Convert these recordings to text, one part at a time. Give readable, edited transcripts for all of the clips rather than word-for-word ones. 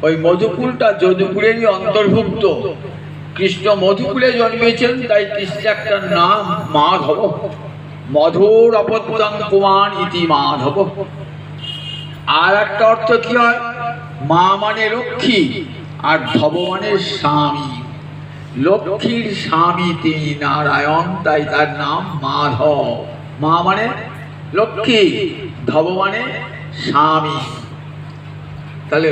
ওই মধুকুলটা যদুকুলেরই অন্তর্ভুক্ত। কৃষ্ণ মধুকুলে জন্মেছেন, তাই কৃষ্ণের একটা নাম মাধব। মধুর অপত্যং কুমার ইতি মাধব। আর একটা অর্থ কি হয়, মা মানে লক্ষ্মী আর ধব মানে স্বামী। লক্ষ্মীর স্বামী তিনি নারায়ণ, তাই তার নাম মাধব। মা মানে লক্ষ্মী, ধব মানে স্বামী। তাহলে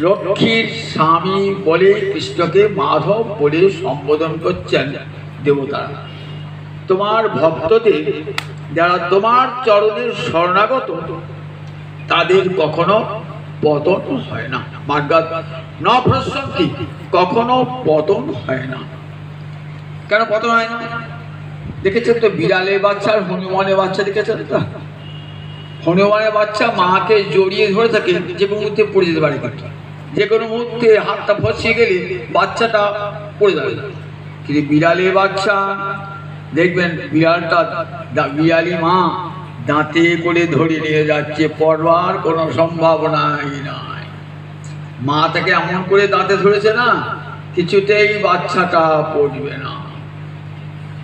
লক্ষ্মীর স্বামী বলে কৃষ্ণকে মাধব বলে সম্বোধন করছেন দেবতারা। তোমার ভক্তদের, যারা তোমার চরণের শরণাগত, তাদের কখনো পতন হয় না। মার্গাত ন প্রসন্তি, কখনো পতন হয় না। কেন পতন হয় না? দেখেছেন তো বিড়ালের বাচ্চা আর হনুমানের বাচ্চা, দেখেছেন তো? হনুমানের বাচ্চা মাকে জড়িয়ে ধরে থাকে, যে কোনো মুহূর্তে পড়ে যেতে পারে, যে কোনো মুহূর্তে হাতটা ফসিয়ে গেলে বাচ্চাটা পড়ে যাবে। কিন্তু বিড়ালের বাচ্চা দেখবেন, বিড়ালি মা দাঁতে করে ধরে নিয়ে যাচ্ছে, পড়বার কোনো সম্ভাবনাই নাই। মা তাকে এমন করে দাঁতে ধরেছে না, কিছুতেই বাচ্চাটা পড়বে না।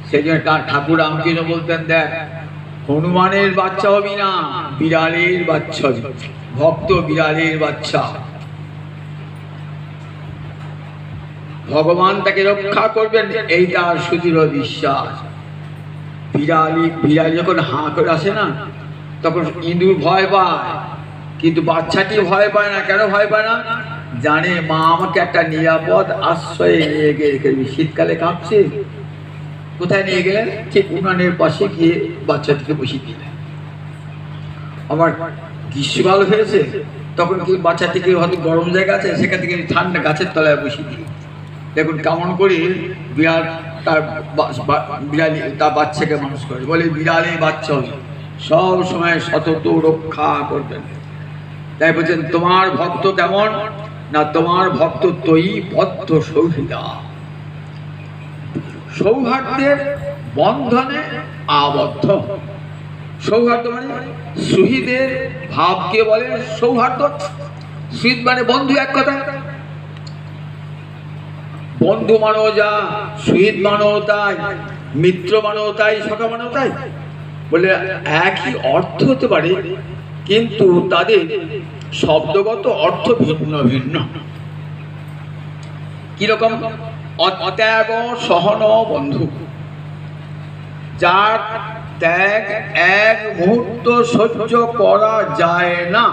সেই জন্য ঠাকুর রামকৃষ্ণ বলতেন, দেখ হনুমানের বাচ্চা হবি না, বিড়ালের বাচ্চা হবি, ভক্ত বিড়ালের বাচ্চা। ভগবান তাকে রক্ষা করবেন, এইটা সুদৃঢ় বিশ্বাস। বিড়ালি যখন হাঁ করে আসে না, তখন ইঁদুর ভয় পায়, কিন্তু বাচ্চাটি ভয় পায় না। কেন ভয় পায় না? জানে মা আমাকে একটা নিরাপদ আশ্রয়ে নিয়ে গিয়ে রেখে দেবে। শীতকালে কাঁপছে, কোথায় নিয়ে গেলেন? ঠিক উনানের পাশে গিয়ে বাচ্চাটিকে বসিয়ে দিলেন। আমার গ্রীষ্মকাল হয়েছে, তখন কি বাচ্চাটিকে হয়তো গরম জায়গা আছে, সেখান থেকে ঠান্ডা গাছের তলায় বসিয়ে দিই। দেখুন কেমন করে বিড়াল বিড়ালি তার বাচ্চাকে মানুষ করে। বলে বিড়ালে বাচ্চা হবে, সব সময় সতত রক্ষা করবেন। তাই বলছেন তোমার ভক্ত কেমন না, তোমার ভক্ত তৈ বদ্ধ সৌহৃদা, সৌহার্দ্যের বন্ধনে আবদ্ধ। সৌহার্দ্য মানে সুহৃদের ভাবকে বলে সৌহার্দ্য। সুহৃদ মানে বন্ধু, এক কথা। বন্ধু মানেও যা, সুহৃদ মানেও তাই, মিত্র মানেও তাই, সখা মানেও তাই। বলে একই অর্থ হতে পারে, কিন্তু তাদের শব্দগত অর্থ ভিন্ন ভিন্ন। কিরকম? অত্যাগ সহন বন্ধু, যার ত্যাগ এক মুহূর্ত সহ্য করা যায় না,